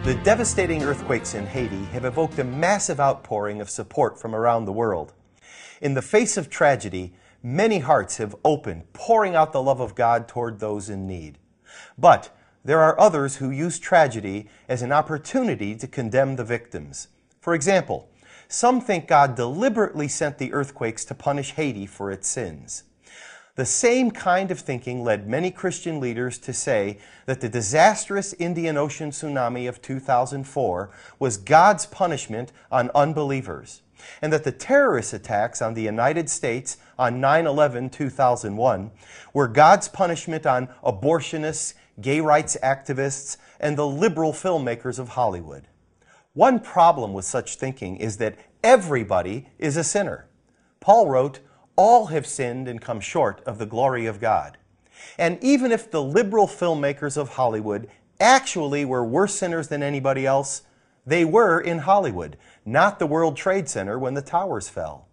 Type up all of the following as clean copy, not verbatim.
The devastating earthquakes in Haiti have evoked a massive outpouring of support from around the world. In the face of tragedy, many hearts have opened, pouring out the love of God toward those in need. But there are others who use tragedy as an opportunity to condemn the victims. For example, some think God deliberately sent the earthquakes to punish Haiti for its sins. The same kind of thinking led many Christian leaders to say that the disastrous Indian Ocean tsunami of 2004 was God's punishment on unbelievers, and that the terrorist attacks on the United States on 9/11/2001 were God's punishment on abortionists, gay rights activists, and the liberal filmmakers of Hollywood. One problem with such thinking is that everybody is a sinner. Paul wrote, "All have sinned and come short of the glory of God." And even if the liberal filmmakers of Hollywood actually were worse sinners than anybody else, they were in Hollywood, not the World Trade Center when the towers fell.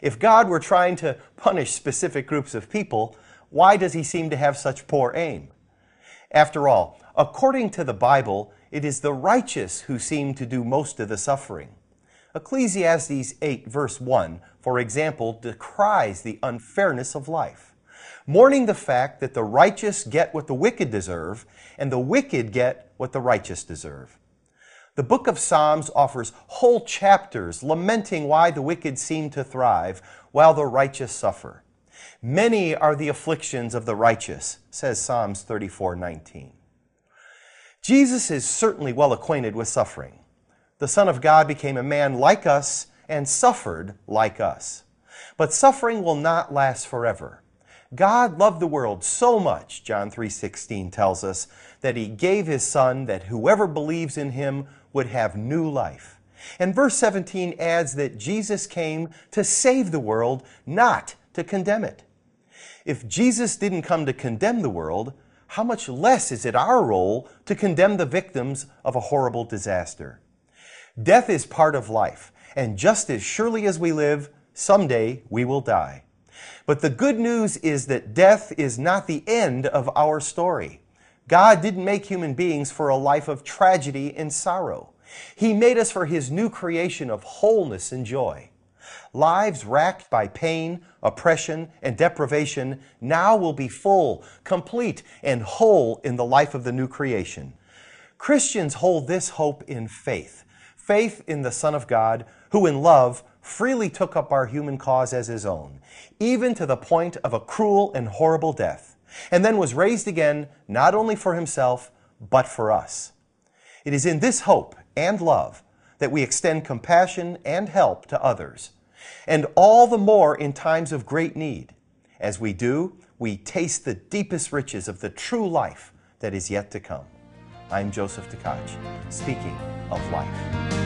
If God were trying to punish specific groups of people, why does he seem to have such poor aim? After all, according to the Bible, it is the righteous who seem to do most of the suffering. Ecclesiastes 8 verse 1, for example, decries the unfairness of life, mourning the fact that the righteous get what the wicked deserve, and the wicked get what the righteous deserve. The book of Psalms offers whole chapters lamenting why the wicked seem to thrive while the righteous suffer. Many are the afflictions of the righteous, says Psalms 34:19. Jesus is certainly well acquainted with suffering. The Son of God became a man like us and suffered like us. But suffering will not last forever. God loved the world so much, John 3:16 tells us, that he gave his Son that whoever believes in him would have new life. And verse 17 adds that Jesus came to save the world, not to condemn it. If Jesus didn't come to condemn the world, how much less is it our role to condemn the victims of a horrible disaster? Death is part of life, and just as surely as we live, someday we will die. But the good news is that death is not the end of our story. God didn't make human beings for a life of tragedy and sorrow. He made us for his new creation of wholeness and joy. Lives racked by pain, oppression, and deprivation now will be full, complete, and whole in the life of the new creation. Christians hold this hope in faith. Faith in the Son of God, who in love freely took up our human cause as his own, even to the point of a cruel and horrible death, and then was raised again not only for himself, but for us. It is in this hope and love that we extend compassion and help to others, and all the more in times of great need. As we do, we taste the deepest riches of the true life that is yet to come. I'm Joseph Tkach, speaking of life.